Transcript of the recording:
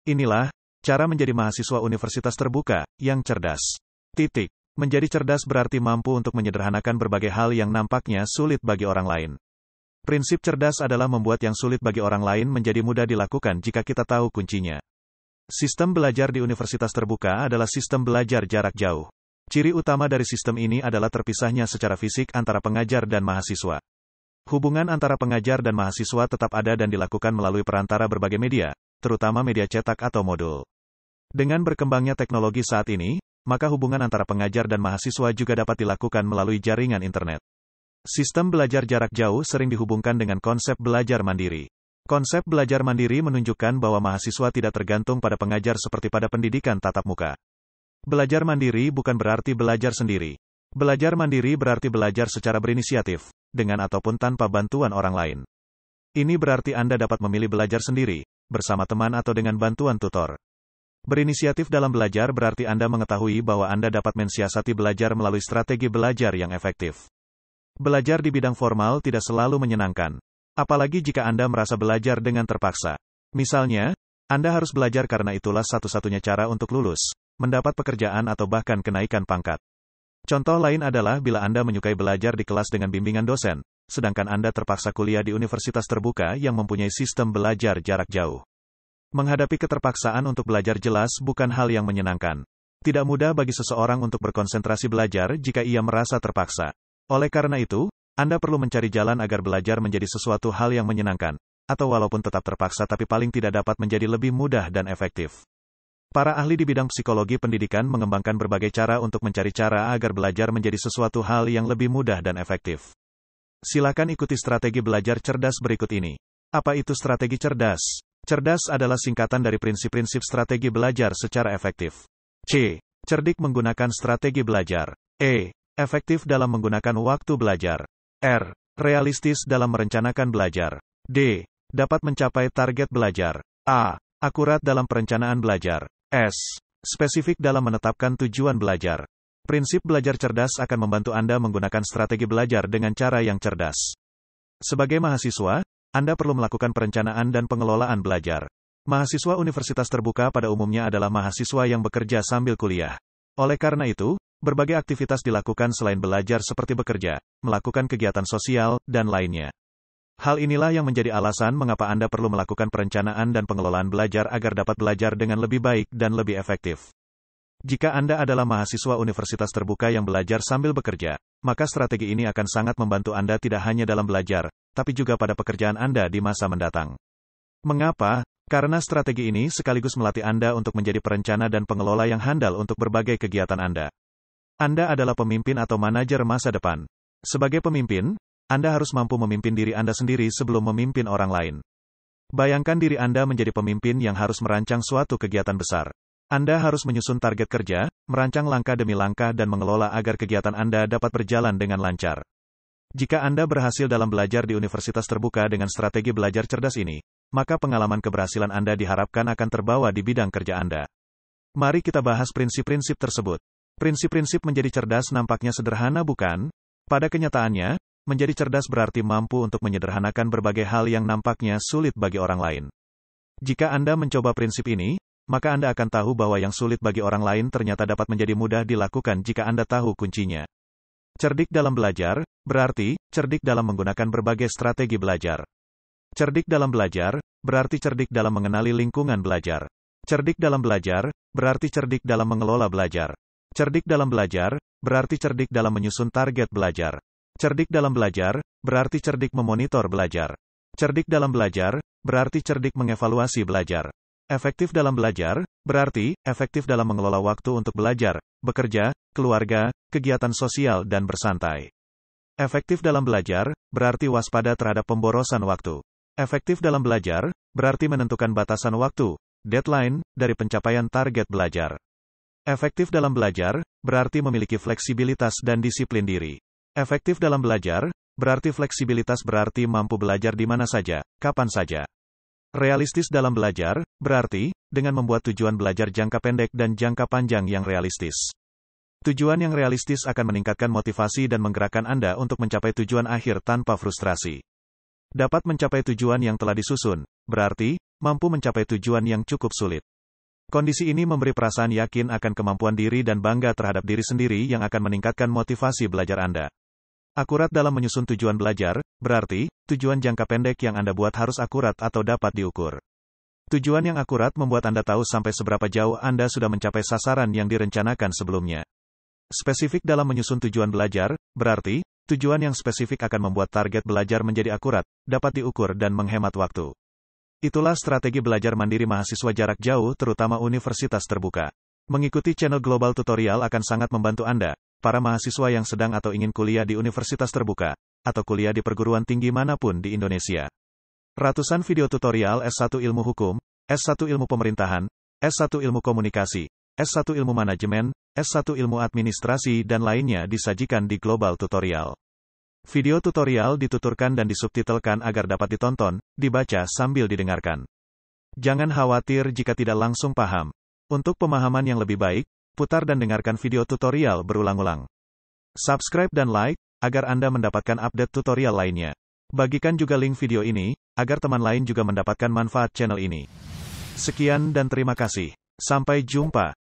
Inilah cara menjadi mahasiswa universitas terbuka yang cerdas. Titik. Menjadi cerdas berarti mampu untuk menyederhanakan berbagai hal yang nampaknya sulit bagi orang lain. Prinsip cerdas adalah membuat yang sulit bagi orang lain menjadi mudah dilakukan jika kita tahu kuncinya. Sistem belajar di universitas terbuka adalah sistem belajar jarak jauh. Ciri utama dari sistem ini adalah terpisahnya secara fisik antara pengajar dan mahasiswa. Hubungan antara pengajar dan mahasiswa tetap ada dan dilakukan melalui perantara berbagai media, terutama media cetak atau modul. Dengan berkembangnya teknologi saat ini, maka hubungan antara pengajar dan mahasiswa juga dapat dilakukan melalui jaringan internet. Sistem belajar jarak jauh sering dihubungkan dengan konsep belajar mandiri. Konsep belajar mandiri menunjukkan bahwa mahasiswa tidak tergantung pada pengajar seperti pada pendidikan tatap muka. Belajar mandiri bukan berarti belajar sendiri. Belajar mandiri berarti belajar secara berinisiatif, dengan ataupun tanpa bantuan orang lain. Ini berarti Anda dapat memilih belajar sendiri, bersama teman atau dengan bantuan tutor. Berinisiatif dalam belajar berarti Anda mengetahui bahwa Anda dapat mensiasati belajar melalui strategi belajar yang efektif. Belajar di bidang formal tidak selalu menyenangkan. Apalagi jika Anda merasa belajar dengan terpaksa. Misalnya, Anda harus belajar karena itulah satu-satunya cara untuk lulus, mendapat pekerjaan atau bahkan kenaikan pangkat. Contoh lain adalah bila Anda menyukai belajar di kelas dengan bimbingan dosen, sedangkan Anda terpaksa kuliah di universitas terbuka yang mempunyai sistem belajar jarak jauh. Menghadapi keterpaksaan untuk belajar jelas bukan hal yang menyenangkan. Tidak mudah bagi seseorang untuk berkonsentrasi belajar jika ia merasa terpaksa. Oleh karena itu, Anda perlu mencari jalan agar belajar menjadi sesuatu hal yang menyenangkan, atau walaupun tetap terpaksa tapi paling tidak dapat menjadi lebih mudah dan efektif. Para ahli di bidang psikologi pendidikan mengembangkan berbagai cara untuk mencari cara agar belajar menjadi sesuatu hal yang lebih mudah dan efektif. Silakan ikuti strategi belajar cerdas berikut ini. Apa itu strategi cerdas? Cerdas adalah singkatan dari prinsip-prinsip strategi belajar secara efektif. C. Cerdik menggunakan strategi belajar. E. Efektif dalam menggunakan waktu belajar. R. Realistis dalam merencanakan belajar. D. Dapat mencapai target belajar. A. Akurat dalam perencanaan belajar. S. Spesifik dalam menetapkan tujuan belajar. Prinsip belajar cerdas akan membantu Anda menggunakan strategi belajar dengan cara yang cerdas. Sebagai mahasiswa, Anda perlu melakukan perencanaan dan pengelolaan belajar. Mahasiswa universitas terbuka pada umumnya adalah mahasiswa yang bekerja sambil kuliah. Oleh karena itu, berbagai aktivitas dilakukan selain belajar seperti bekerja, melakukan kegiatan sosial, dan lainnya. Hal inilah yang menjadi alasan mengapa Anda perlu melakukan perencanaan dan pengelolaan belajar agar dapat belajar dengan lebih baik dan lebih efektif. Jika Anda adalah mahasiswa universitas terbuka yang belajar sambil bekerja, maka strategi ini akan sangat membantu Anda tidak hanya dalam belajar, tapi juga pada pekerjaan Anda di masa mendatang. Mengapa? Karena strategi ini sekaligus melatih Anda untuk menjadi perencana dan pengelola yang handal untuk berbagai kegiatan Anda. Anda adalah pemimpin atau manajer masa depan. Sebagai pemimpin, Anda harus mampu memimpin diri Anda sendiri sebelum memimpin orang lain. Bayangkan diri Anda menjadi pemimpin yang harus merancang suatu kegiatan besar. Anda harus menyusun target kerja, merancang langkah demi langkah dan mengelola agar kegiatan Anda dapat berjalan dengan lancar. Jika Anda berhasil dalam belajar di universitas terbuka dengan strategi belajar cerdas ini, maka pengalaman keberhasilan Anda diharapkan akan terbawa di bidang kerja Anda. Mari kita bahas prinsip-prinsip tersebut. Prinsip-prinsip menjadi cerdas nampaknya sederhana bukan? Pada kenyataannya, menjadi cerdas berarti mampu untuk menyederhanakan berbagai hal yang nampaknya sulit bagi orang lain. Jika Anda mencoba prinsip ini, maka Anda akan tahu bahwa yang sulit bagi orang lain ternyata dapat menjadi mudah dilakukan jika Anda tahu kuncinya. Cerdik dalam belajar, berarti cerdik dalam menggunakan berbagai strategi belajar. Cerdik dalam belajar, berarti cerdik dalam mengenali lingkungan belajar. Cerdik dalam belajar, berarti cerdik dalam mengelola belajar. Cerdik dalam belajar, berarti cerdik dalam menyusun target belajar. Cerdik dalam belajar, berarti cerdik memonitor belajar. Cerdik dalam belajar, berarti cerdik mengevaluasi belajar. Efektif dalam belajar, berarti efektif dalam mengelola waktu untuk belajar, bekerja, keluarga, kegiatan sosial dan bersantai. Efektif dalam belajar, berarti waspada terhadap pemborosan waktu. Efektif dalam belajar, berarti menentukan batasan waktu, deadline, dari pencapaian target belajar. Efektif dalam belajar, berarti memiliki fleksibilitas dan disiplin diri. Efektif dalam belajar, berarti fleksibilitas berarti mampu belajar di mana saja, kapan saja. Realistis dalam belajar, berarti, dengan membuat tujuan belajar jangka pendek dan jangka panjang yang realistis. Tujuan yang realistis akan meningkatkan motivasi dan menggerakkan Anda untuk mencapai tujuan akhir tanpa frustrasi. Dapat mencapai tujuan yang telah disusun, berarti, mampu mencapai tujuan yang cukup sulit. Kondisi ini memberi perasaan yakin akan kemampuan diri dan bangga terhadap diri sendiri yang akan meningkatkan motivasi belajar Anda. Akurat dalam menyusun tujuan belajar, berarti, tujuan jangka pendek yang Anda buat harus akurat atau dapat diukur. Tujuan yang akurat membuat Anda tahu sampai seberapa jauh Anda sudah mencapai sasaran yang direncanakan sebelumnya. Spesifik dalam menyusun tujuan belajar, berarti, tujuan yang spesifik akan membuat target belajar menjadi akurat, dapat diukur dan menghemat waktu. Itulah strategi belajar mandiri mahasiswa jarak jauh terutama universitas terbuka. Mengikuti channel Global Tutorial akan sangat membantu Anda, para mahasiswa yang sedang atau ingin kuliah di universitas terbuka, atau kuliah di perguruan tinggi manapun di Indonesia. Ratusan video tutorial S1 Ilmu Hukum, S1 Ilmu Pemerintahan, S1 Ilmu Komunikasi, S1 Ilmu Manajemen, S1 Ilmu Administrasi dan lainnya disajikan di Global Tutorial. Video tutorial dituturkan dan disubtitelkan agar dapat ditonton, dibaca sambil didengarkan. Jangan khawatir jika tidak langsung paham. Untuk pemahaman yang lebih baik, putar dan dengarkan video tutorial berulang-ulang. Subscribe dan like, agar Anda mendapatkan update tutorial lainnya. Bagikan juga link video ini, agar teman lain juga mendapatkan manfaat channel ini. Sekian dan terima kasih. Sampai jumpa.